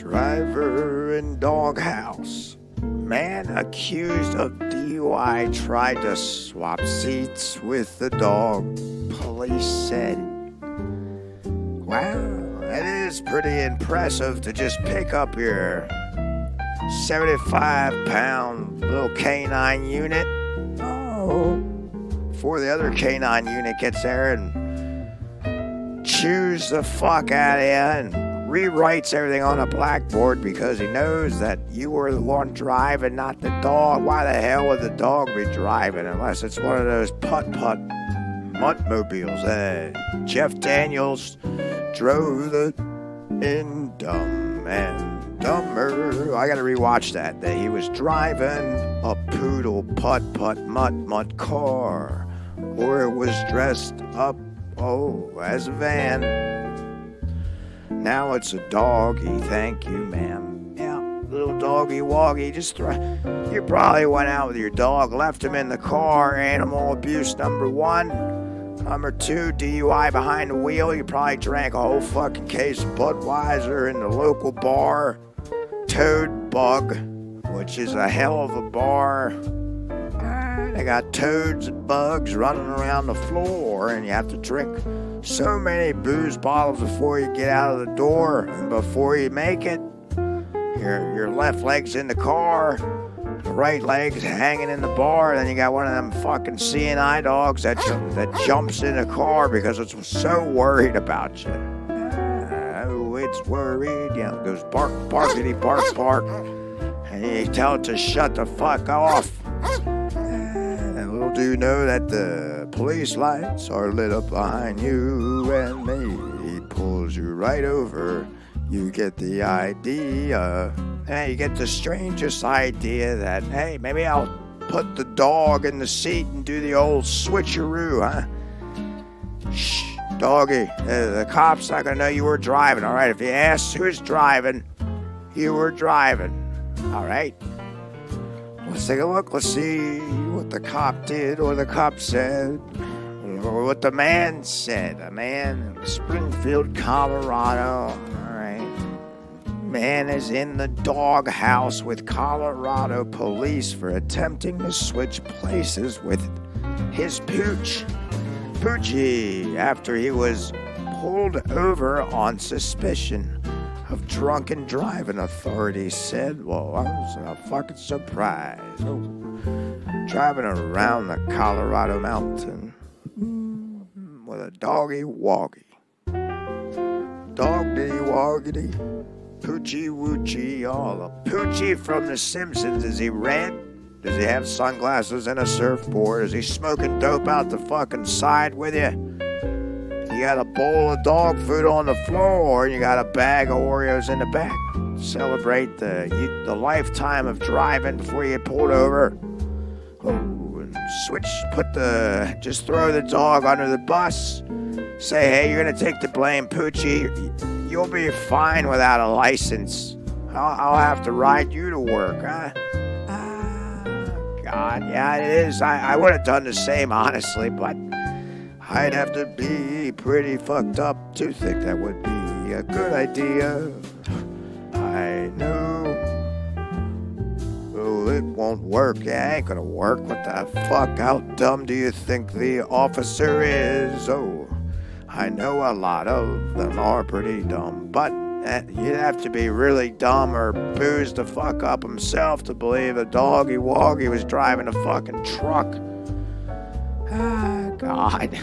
Driver in doghouse. Man accused of DUI tried to swap seats with the dog. Police said, wow, it is pretty impressive to just pick up your 75-pound little canine unit. Oh, before the other canine unit gets there and chews the fuck out of you and rewrites everything on a blackboard because he knows that you were the one driving, not the dog. Why the hell would the dog be driving unless it's one of those putt-putt muttmobiles? Jeff Daniels drove in Dumb and Dumber. I gotta rewatch that. He was driving a poodle putt-putt mutt car, or it was dressed up, as a van. Now it's a doggy, thank you, ma'am. Yeah, little doggy Woggie, you probably went out with your dog, left him in the car, animal abuse number 1. Number 2, DUI behind the wheel. You probably drank a whole fucking case of Budweiser in the local bar. Toad Bug, which is a hell of a bar. They got toads and bugs running around the floor, and you have to drink so many booze bottles before you get out of the door, and before you make it, your left leg's in the car, the right leg's hanging in the bar, and then you got one of them fucking seeing-eye dogs that jumps in the car because it's so worried about you. Oh, it's worried. Yeah, it goes bark, barkity, bark, bark, and you tell it to shut the fuck off. And little do you know that the police lights are lit up behind you and me. He pulls you right over. You get the idea. Hey, you get the strangest idea that, hey, maybe I'll put the dog in the seat and do the old switcheroo, huh? Shh, doggy. The cop's not going to know you were driving, all right? If you ask who's driving, you were driving, all right? Let's take a look. Let's see what the cop did or the cop said or what the man said. A man in Springfield, Colorado. All right. Man is in the doghouse with Colorado police for attempting to switch places with his pooch. Poochie, after he was pulled over on suspicion of drunken driving, authorities said. Well, I was fucking surprised. Driving around the Colorado mountain with a doggy Woggie. Doggy Woggity, Poochie Woochie, all the Poochie from The Simpsons. Is he red? Does he have sunglasses and a surfboard? Is he smoking dope out the fucking side with you? You got a bowl of dog food on the floor, and you got a bag of Oreos in the back. Celebrate the lifetime of driving before you get pulled over. Oh, and just throw the dog under the bus. Say, hey, you're gonna take the blame, Poochie. You'll be fine without a license. I'll have to ride you to work, huh? God, yeah, it is. I would have done the same, honestly, but I'd have to be pretty fucked up to think that would be a good idea. I know. Oh, it won't work. Yeah, it ain't gonna work. What the fuck? How dumb do you think the officer is? Oh, I know a lot of them are pretty dumb, but you'd have to be really dumb or booze the fuck up himself to believe a doggy Woggie was driving a fucking truck. God.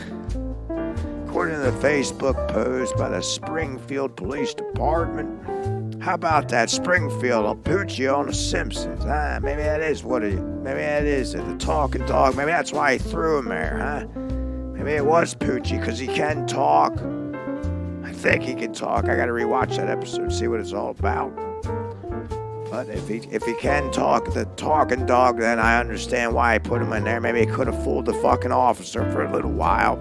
According to the Facebook post by the Springfield Police Department, how about that Springfield? I'll put you on The Simpsons. Maybe that is maybe that is it, the talking dog. Maybe that's why he threw him there, huh? Maybe it was Poochie, because he can talk. I think he can talk. I gotta rewatch that episode, see what it's all about. But if he can talk, the talking dog, then I understand why he put him in there. Maybe he could have fooled the fucking officer for a little while.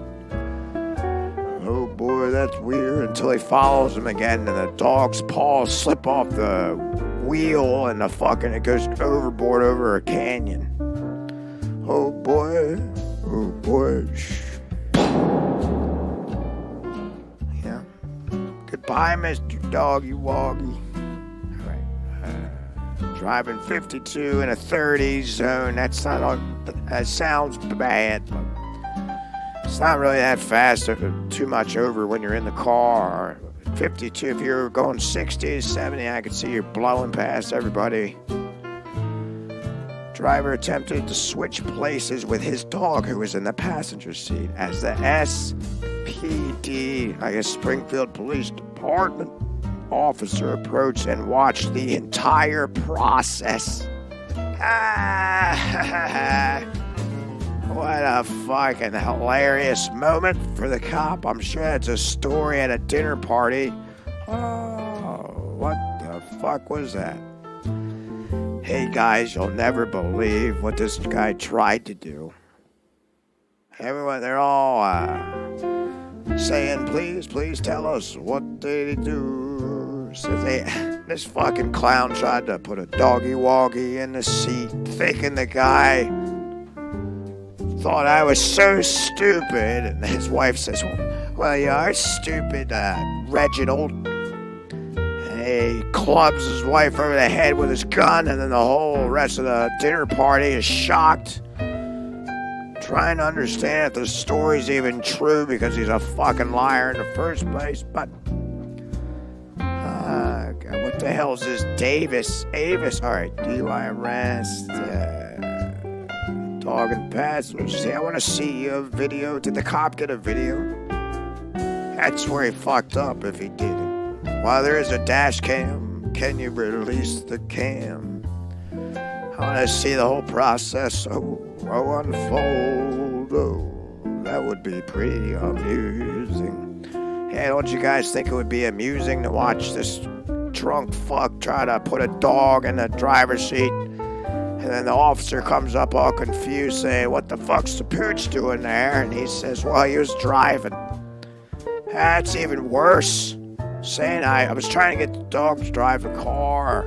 Oh boy, that's weird, until he follows him again and the dog's paws slip off the wheel and it goes overboard over a canyon. Oh boy. Yeah. Goodbye, Mr. Doggy Woggie. driving 52 in a 30 zone. That sounds bad, but it's not really that fast or too much over when you're in the car. 52, if you're going 60 to 70, I could see you're blowing past everybody. Driver attempted to switch places with his dog, who was in the passenger seat, as the SPD, I guess Springfield Police Department officer, approached and watched the entire process. What a fucking hilarious moment for the cop. I'm sure it's a story at a dinner party. Oh, what the fuck was that? Hey guys, you'll never believe what this guy tried to do. Everyone, they're all saying, please tell us, what did he do? So this fucking clown tried to put a doggy Woggie in the seat, thinking the guy thought I was so stupid. And his wife says, well, you are stupid, Reginald. He clubs his wife over the head with his gun, and then the whole rest of the dinner party is shocked, trying to understand if the story's even true because he's a fucking liar in the first place. But God, what the hell is this? Avis. All right, DUI arrest, dog and passenger. See, I want to see a video. Did the cop get a video? That's where he fucked up if he didn't. While there is a dash cam, can you release the cam? I want to see the whole process unfold. Oh, that would be pretty amusing. Hey, don't you guys think it would be amusing to watch this drunk fuck try to put a dog in the driver's seat? And then the officer comes up all confused saying, what the fuck's the pooch doing there? And he says, well, he was driving. That's even worse. Saying I was trying to get the dog to drive a car.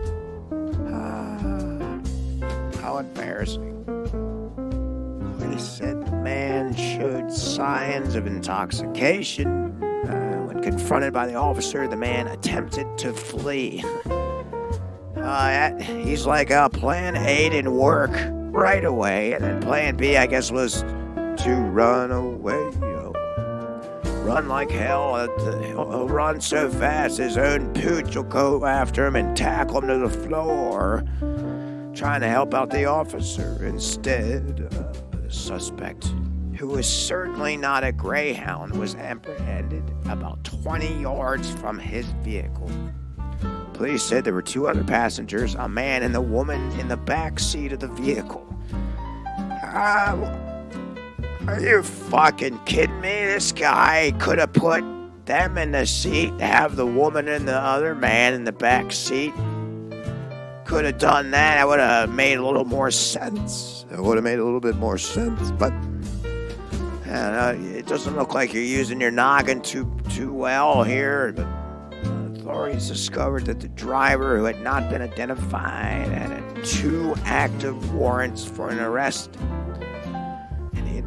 How embarrassing. He said the man showed signs of intoxication. When confronted by the officer, the man attempted to flee. He's like, plan A didn't work right away, and then plan B, I guess, was to run away. Run like hell. He'll run so fast his own pooch will go after him and tackle him to the floor, trying to help out the officer. Instead, the suspect, who was certainly not a greyhound, was apprehended about 20 yards from his vehicle. Police said there were two other passengers, a man and a woman, in the back seat of the vehicle. Are you fucking kidding me? This guy could have put them in the seat, have the woman and the other man in the back seat. Could have done that. That would have made a little more sense. It would have made a little bit more sense, but I don't know, it doesn't look like you're using your noggin too well here. But authorities discovered that the driver, who had not been identified, had 2 active warrants for an arrest.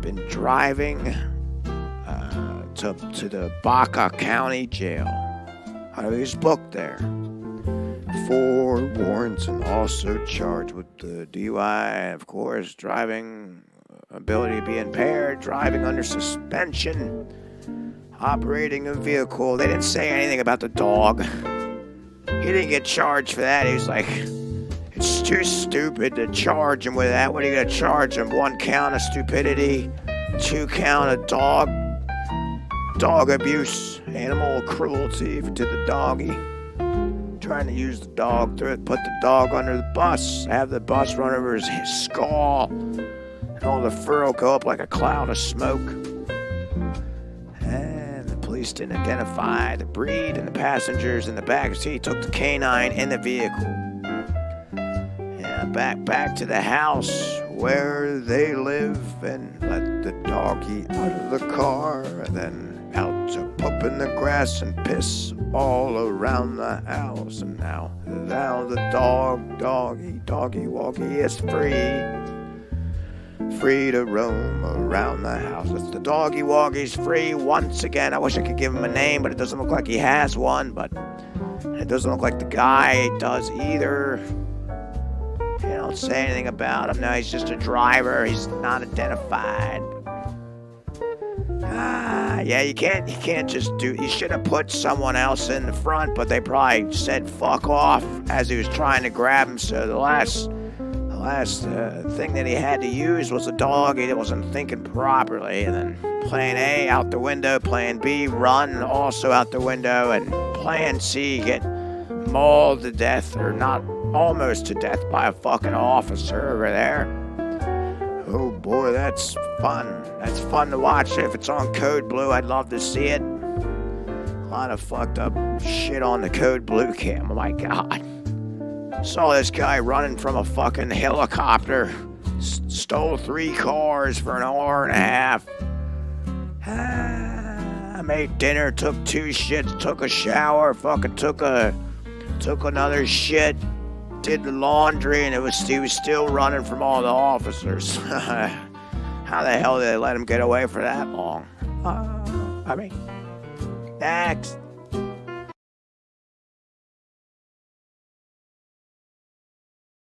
Been driving to the Baca County Jail. He was booked there. 4 warrants, and also charged with the DUI, of course, driving ability to be impaired, driving under suspension, operating a vehicle. They didn't say anything about the dog. He didn't get charged for that. He was like, it's too stupid to charge him with that. What are you going to charge him? 1 count of stupidity, 2 count of dog abuse, animal cruelty to the doggy. Trying to use the dog to put the dog under the bus, have the bus run over his skull, and all the fur will go up like a cloud of smoke. And the police didn't identify the breed, and the passengers in the back seat took the canine in the vehicle. Back to the house where they live, and let the doggy out of the car, and then out to poop in the grass and piss all around the house. And now the doggy Woggie is free to roam around the house. It's the doggy Woggie's free once again. I wish I could give him a name, but it doesn't look like he has one. But it doesn't look like the guy does either. Don't say anything about him. No, he's just a driver. He's not identified. Yeah, you can't just do. You should have put someone else in the front, but they probably said fuck off as he was trying to grab him. So the last thing that he had to use was a doggy that wasn't thinking properly, and then plan A out the window, plan B run also out the window, and plan C get mauled to death, or not almost to death, by a fucking officer over there. Oh boy, that's fun. That's fun to watch. If it's on Code Blue, I'd love to see it. A lot of fucked up shit on the Code Blue cam. Oh my god. Saw this guy running from a fucking helicopter. Stole 3 cars for an hour and a half. I made dinner, took 2 shits, took a shower, fucking took another shit, did the laundry, and he was still running from all the officers. How the hell did they let him get away for that long? Next.